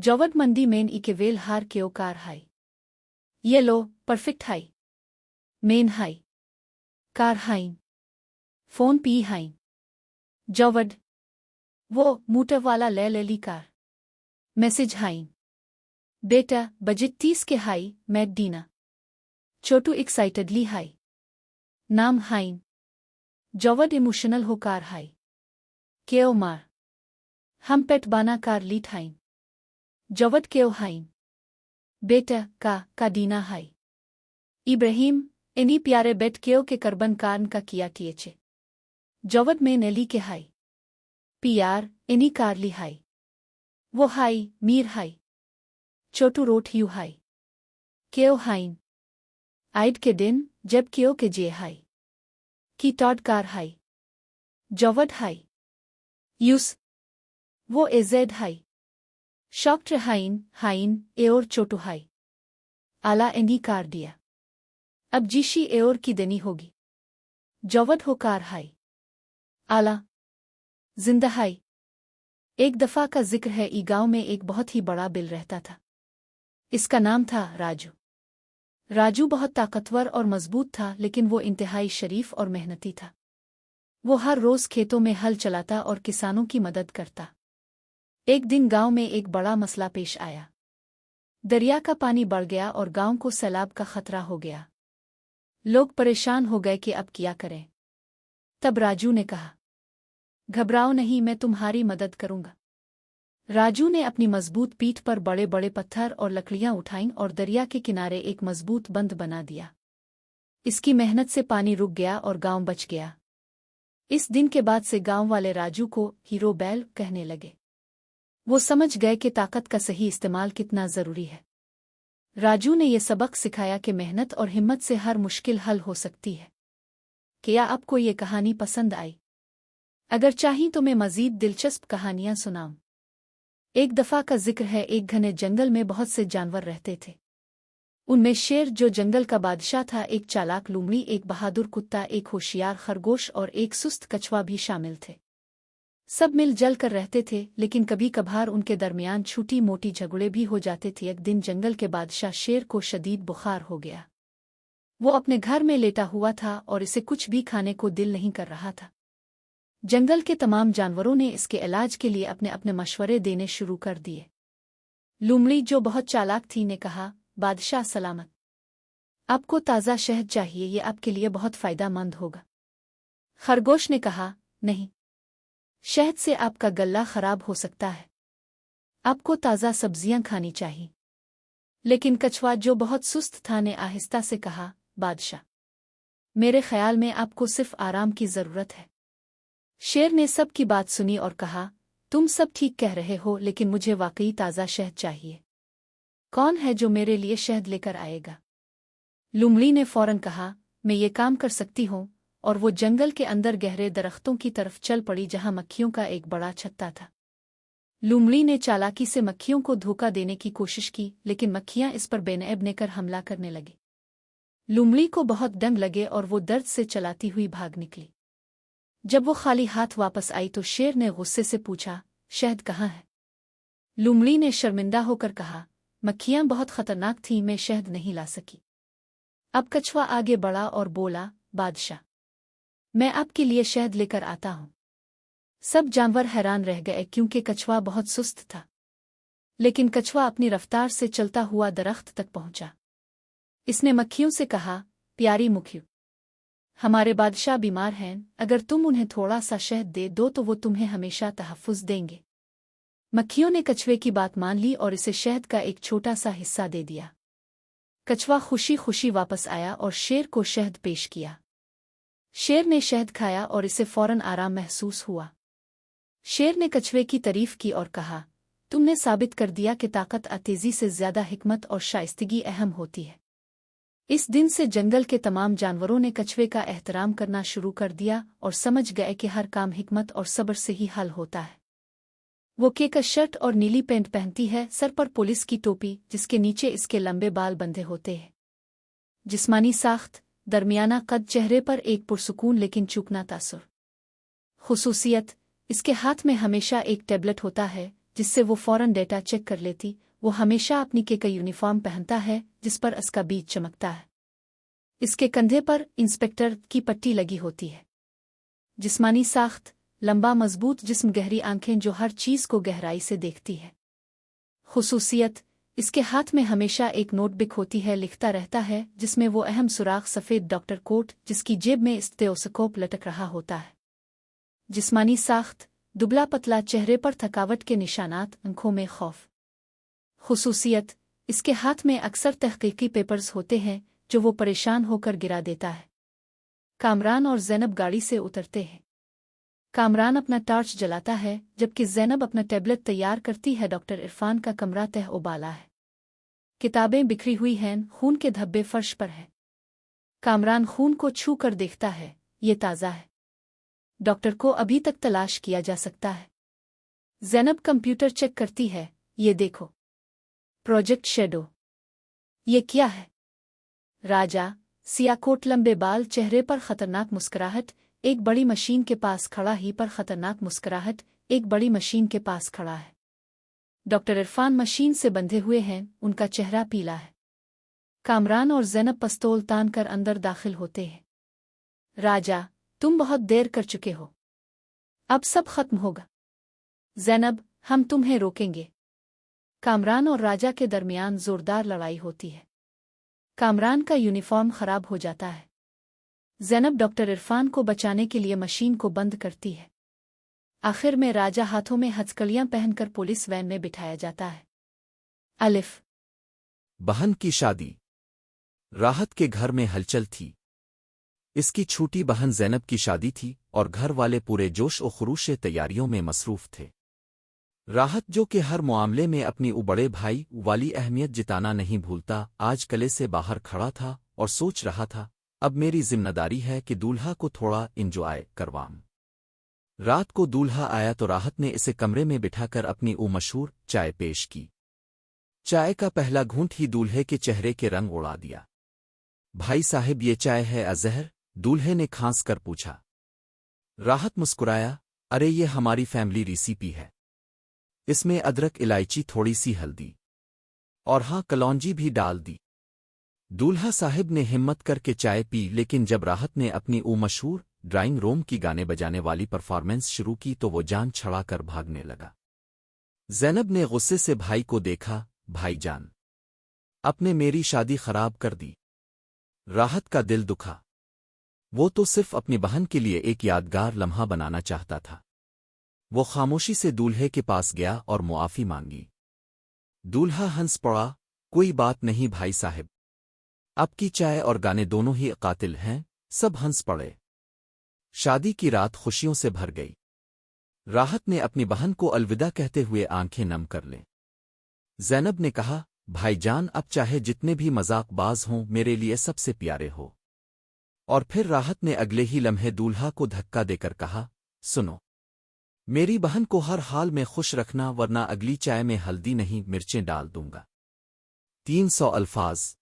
जवड मंदी मेन इके वेल हार केओ कार हाई ये लो परफेक्ट हाई मेन हाई कार हाइन फोन पी हाइन जवड वो मूटर वाला ले ली कार मैसेज हाइन बेटा बजट 30 के हाई मैट डीना छोटू एक्साइटेडली हाई नाम हाइन जवड इमोशनल हो कार हाई केओ मार हम पेट बाना कार लीट हाइन जवड केओ हाइन बेटा का डीना हाई इब्राहिम इन्हीं प्यारे बेट केओ के करबन कारन का किया टीएचे जवड में नेली के हाई पियार इन्हीं कारली हाई वो हाई मीर हाई छोटू रोट यू हाई केओ हाइन आइड के दिन जब केओ के जे हाई की टॉड कार हाई जवड हाई यूस वो एजेड हाई शॉक्ट हाइन एओर छोटू हाई आला इन्हीं कार दिया अब जीशी एओर की देनी होगी जवड हो कार हाई आला जिंदा हाई एक दफा का जिक्र है ई गांव में एक बहुत ही बड़ा बिल रहता था। इसका नाम था राजू। राजू बहुत ताकतवर और मजबूत था, लेकिन वो इंतहाई शरीफ और मेहनती था। वो हर रोज खेतों में हल चलाता और किसानों की मदद करता। एक दिन गांव में एक बड़ा मसला पेश आया। दरिया का पानी बढ़ गया और गांव को सैलाब का खतरा हो गया। लोग परेशान हो गए कि अब क्या करें। तब राजू ने कहा, घबराओ नहीं, मैं तुम्हारी मदद करूंगा। राजू ने अपनी मजबूत पीठ पर बड़े बड़े पत्थर और लकड़ियां उठाईं और दरिया के किनारे एक मजबूत बंध बना दिया। इसकी मेहनत से पानी रुक गया और गांव बच गया। इस दिन के बाद से गांव वाले राजू को हीरो बैल कहने लगे। वो समझ गए कि ताकत का सही इस्तेमाल कितना जरूरी है। राजू ने यह सबक सिखाया कि मेहनत और हिम्मत से हर मुश्किल हल हो सकती है। क्या आपको ये कहानी पसंद आई? अगर चाहीं तो मैं मजीद दिलचस्प कहानियां सुनाऊं। एक दफा का जिक्र है, एक घने जंगल में बहुत से जानवर रहते थे। उनमें शेर जो जंगल का बादशाह था, एक चालाक लोमड़ी, एक बहादुर कुत्ता, एक होशियार खरगोश और एक सुस्त कछुआ भी शामिल थे। सब मिल जल कर रहते थे, लेकिन कभी कभार उनके दरमियान छोटी मोटी झगड़े भी हो जाते थे। एक दिन जंगल के बादशाह शेर को शदीद बुखार हो गया। वो अपने घर में लेटा हुआ था और इसे कुछ भी खाने को दिल नहीं कर रहा था। जंगल के तमाम जानवरों ने इसके इलाज के लिए अपने अपने मशवरे देने शुरू कर दिए। लोमड़ी जो बहुत चालाक थी ने कहा, बादशाह सलामत, आपको ताज़ा शहद चाहिए, ये आपके लिए बहुत फायदेमंद होगा। खरगोश ने कहा, नहीं, शहद से आपका गला खराब हो सकता है, आपको ताज़ा सब्जियां खानी चाहिए। लेकिन कछुआ जो बहुत सुस्त था ने आहिस्ता से कहा, बादशाह, मेरे ख्याल में आपको सिर्फ आराम की जरूरत है। शेर ने सब की बात सुनी और कहा, तुम सब ठीक कह रहे हो, लेकिन मुझे वाकई ताज़ा शहद चाहिए। कौन है जो मेरे लिए शहद लेकर आएगा? लोमड़ी ने फौरन कहा, मैं ये काम कर सकती हूँ, और वो जंगल के अंदर गहरे दरख्तों की तरफ चल पड़ी जहाँ मक्खियों का एक बड़ा छत्ता था। लोमड़ी ने चालाकी से मक्खियों को धोखा देने की कोशिश की, लेकिन मक्खियाँ इस पर बेनैब कर हमला करने लगी। लोमड़ी को बहुत डंग लगे और वो दर्द से चलाती हुई भाग निकली। जब वो खाली हाथ वापस आई तो शेर ने गुस्से से पूछा, शहद कहाँ है? लोमड़ी ने शर्मिंदा होकर कहा, मक्खियाँ बहुत खतरनाक थीं, मैं शहद नहीं ला सकी। अब कछुआ आगे बढ़ा और बोला, बादशाह, मैं आपके लिए शहद लेकर आता हूँ। सब जानवर हैरान रह गए क्योंकि कछुआ बहुत सुस्त था। लेकिन कछुआ अपनी रफ्तार से चलता हुआ दरख्त तक पहुंचा। इसने मक्खियों से कहा, प्यारी मुखियो, हमारे बादशाह बीमार हैं, अगर तुम उन्हें थोड़ा सा शहद दे दो तो वो तुम्हें हमेशा तहफ़्फ़ुज़ देंगे। मक्खियों ने कछुए की बात मान ली और इसे शहद का एक छोटा सा हिस्सा दे दिया। कछुआ खुशी खुशी वापस आया और शेर को शहद पेश किया। शेर ने शहद खाया और इसे फौरन आराम महसूस हुआ। शेर ने कछुए की तारीफ की और कहा, तुमने साबित कर दिया कि ताकत तेजी से ज्यादा हिकमत और शाइस्तगी अहम होती है। इस दिन से जंगल के तमाम जानवरों ने कछुए का एहतराम करना शुरू कर दिया और समझ गए कि हर काम हिकमत और सब्र से ही हल होता है। वो केका शर्ट और नीली पैंट पहनती है, सर पर पुलिस की टोपी जिसके नीचे इसके लंबे बाल बंधे होते हैं। जिस्मानी साख्त, दरमियाना कद, चेहरे पर एक पुरसुकून लेकिन चूकना तासुर। खुसूसियत, इसके हाथ में हमेशा एक टैबलेट होता है जिससे वो फौरन डेटा चेक कर लेती। वो हमेशा अपनी के यूनिफॉर्म पहनता है जिस पर इसका बीज चमकता है। इसके कंधे पर इंस्पेक्टर की पट्टी लगी होती है। जिस्मानी साख्त, लंबा मजबूत जिस्म, गहरी आंखें जो हर चीज को गहराई से देखती है। खुसूसियत, इसके हाथ में हमेशा एक नोटबुक होती है, लिखता रहता है, जिसमें वो अहम सुराख सफ़ेद डॉक्टर कोट जिसकी जेब में स्टेथोस्कोप लटक रहा होता है। जिस्मानी साख्त, दुबला पतला, चेहरे पर थकावट के निशानात, आंखों में खौफ। खुसूसियत, इसके हाथ में अक्सर तहकीकी पेपर्स होते हैं जो वो परेशान होकर गिरा देता है। कामरान और ज़ैनब गाड़ी से उतरते हैं। कामरान अपना टॉर्च जलाता है जबकि ज़ैनब अपना टैबलेट तैयार करती है। डॉक्टर इरफान का कमरा तह उबाला है। किताबें बिखरी हुई हैं, खून के धब्बे फर्श पर हैं। कामरान खून को छू कर देखता है, ये ताज़ा है। डॉक्टर को अभी तक तलाश किया जा सकता है। ज़ैनब कंप्यूटर चेक करती है, ये देखो, प्रोजेक्ट शेडो। ये क्या है? राजा, सियाकोट, लंबे बाल, चेहरे पर खतरनाक मुस्कुराहट, एक बड़ी मशीन के पास खड़ा ही पर खतरनाक मुस्कुराहट, एक बड़ी मशीन के पास खड़ा है। डॉक्टर इरफान मशीन से बंधे हुए हैं, उनका चेहरा पीला है। कामरान और ज़ैनब पिस्तौल तान कर अंदर दाखिल होते हैं। राजा, तुम बहुत देर कर चुके हो, अब सब खत्म होगा। ज़ैनब, हम तुम्हें रोकेंगे। कामरान और राजा के दरमियान जोरदार लड़ाई होती है। कामरान का यूनिफॉर्म खराब हो जाता है। ज़ैनब डॉक्टर इरफान को बचाने के लिए मशीन को बंद करती है। आखिर में राजा हाथों में हथकड़ियां पहनकर पुलिस वैन में बिठाया जाता है। अलिफ। बहन की शादी। राहत के घर में हलचल थी। इसकी छोटी बहन ज़ैनब की शादी थी और घर वाले पूरे जोश और खरूश से तैयारियों में मसरूफ थे। राहत, जो कि हर मामले में अपनी बड़े भाई वाली अहमियत जिताना नहीं भूलता, आज कले से बाहर खड़ा था और सोच रहा था, अब मेरी जिम्मेदारी है कि दूल्हा को थोड़ा इंजॉय करवाऊं। रात को दूल्हा आया तो राहत ने इसे कमरे में बिठाकर अपनी मशहूर चाय पेश की। चाय का पहला घूंट ही दूल्हे के चेहरे के रंग उड़ा दिया। भाई साहब, ये चाय है अजहर? दूल्हे ने खांस कर पूछा। राहत मुस्कुराया, अरे ये हमारी फैमिली रेसिपी है। इसमें अदरक, इलायची, थोड़ी सी हल्दी और हाँ, कलौंजी भी डाल दी। दूल्हा साहिब ने हिम्मत करके चाय पी, लेकिन जब राहत ने अपनी मशहूर ड्राइंग रूम की गाने बजाने वाली परफॉर्मेंस शुरू की तो वो जान छड़ाकर भागने लगा। ज़ैनब ने गुस्से से भाई को देखा, भाईजान, आपने मेरी शादी खराब कर दी। राहत का दिल दुखा। वो तो सिर्फ अपनी बहन के लिए एक यादगार लम्हा बनाना चाहता था। वो खामोशी से दूल्हे के पास गया और मुआफ़ी मांगी। दूल्हा हंस पड़ा, कोई बात नहीं भाई साहब, आपकी चाय और गाने दोनों ही कातिल हैं। सब हंस पड़े। शादी की रात खुशियों से भर गई। राहत ने अपनी बहन को अलविदा कहते हुए आंखें नम कर लें। ज़ैनब ने कहा, भाईजान, अब चाहे जितने भी मजाकबाज हों, मेरे लिए सबसे प्यारे हो। और फिर राहत ने अगले ही लम्हे दूल्हा को धक्का देकर कहा, सुनो, मेरी बहन को हर हाल में खुश रखना, वरना अगली चाय में हल्दी नहीं मिर्चें डाल दूंगा। 300 अल्फाज।